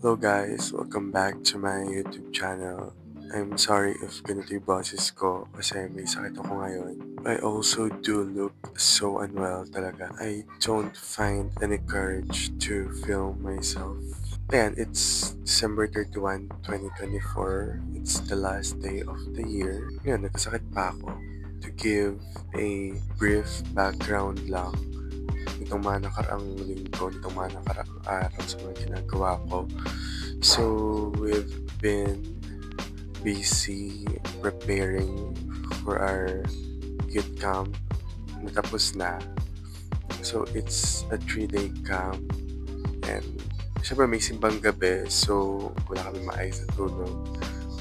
Hello guys, welcome back to my YouTube channel. I'm sorry if ganito yung boses ko kasi may sakit ako ngayon. I also do look so unwell talaga. I don't find any courage to film myself. Ayan, it's December 31, 2024. It's the last day of the year. Ngayon, nagkasakit pa ako. To give a brief background lang, itong mga nakaraang linggo, itong mga nakaraang araw sa mga ginagawa ko. So, we've been busy preparing for our youth camp. Natapos na. So, it's a 3-day camp. And, syempre may simbang gabi. So, wala kami maayos na tulog.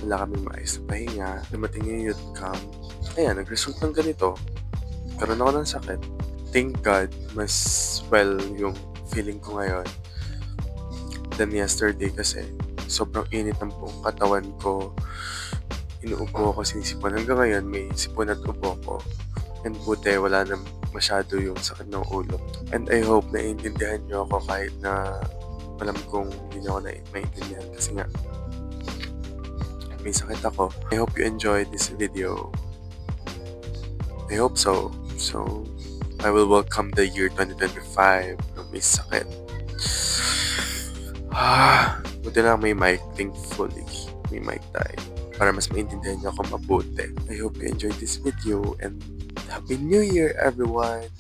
Wala kami maayos na pahinga. Dumating yung youth camp. Ayan, nag-result ng ganito. Karoon ako ng sakit. Thank God, mas well yung feeling ko ngayon than yesterday kasi sobrang init ng buong katawan ko. Inuubo ako, sinisipan. Hanggang ngayon, may sipon at ubo ko. And buti, wala na masyado yung sakit ng ulo. And I hope na iintindihan nyo ako kahit na alam kong hindi nyo ako maintindihan kasi nga may sakit ako. I hope you enjoyed this video. I hope so. So, I will welcome the year 2025 na may sakit. Buti lang may mic, thankfully. May mic tayo. Para mas maintindihan niyo ako mabuti. I hope you enjoyed this video and Happy New Year, everyone!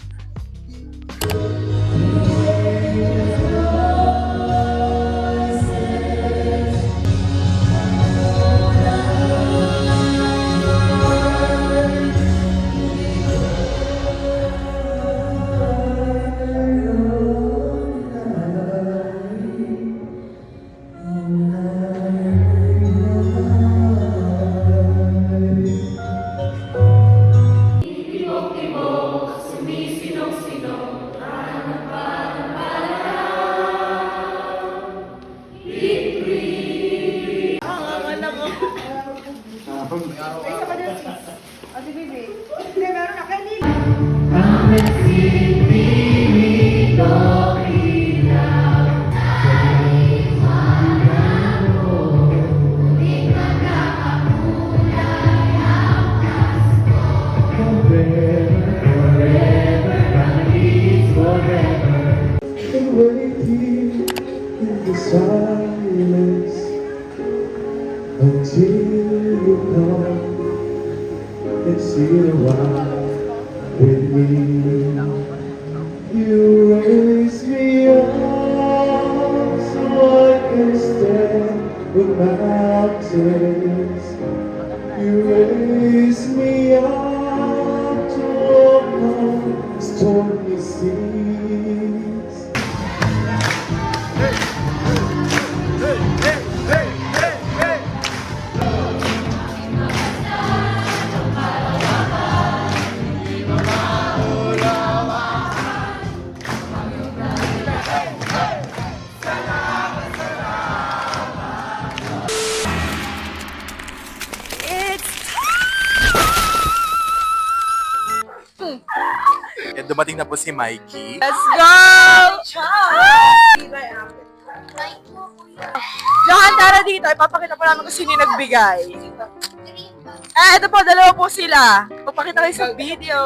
Silence until you come and see a while with me. You raise me up so I can stand the mountains. You raise me up to walk on stormy seas. And dumating na po si Mikey. Let's go! Johan, tara dito. Ipapakita po namin kung sino yung nagbigay. Ito po, dalawa po sila. Papakita kayo sa video.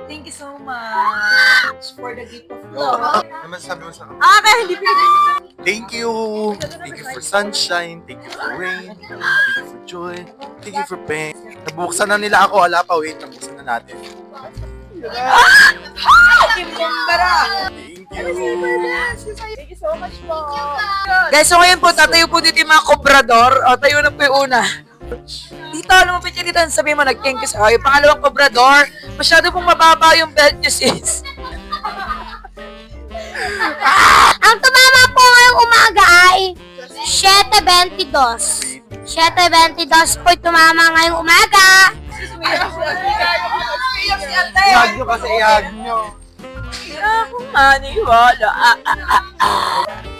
Thank you so much for the gift of love. Naman sabi mo sa Kaya hindi pinagay. Thank you! Thank you for sunshine, thank you for rain, thank you for joy, thank you for pain. Nabuksan na nila ako, wala pa, wait, nabuksan na natin. Kimbara! Thank you! Thank you so much po. Guys, so ngayon po, tatayo po dito yung mga kobrador. O, tayo na po yung una. Dito, alam mo pa dito, sabihin mo, nag-thank you sa kayo. Pangalawang kobrador, masyado pong mababa yung belt nyo, sis. Ang tumama po ngayong umaga ay 7:22. 7:22 po tumama ngayong umaga. Ihag nyo kasi, ihag nyo. Hindi ako maniwala.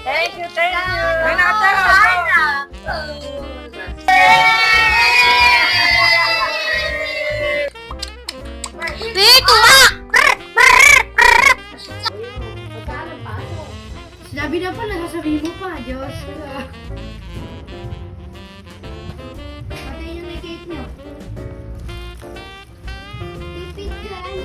Thank you, thank you. May nakatayo. Wait, tumak! Sabi na pa, nasasabihin mo pa, Diyos. Patayin yung may cake nyo. Pipigyan.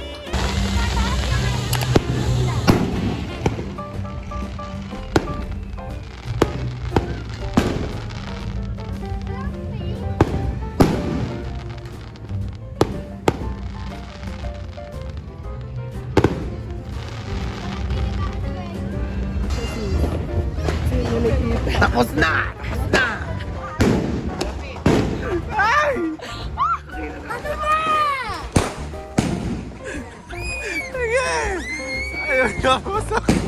Tapos na! Ayaw niya, masakit.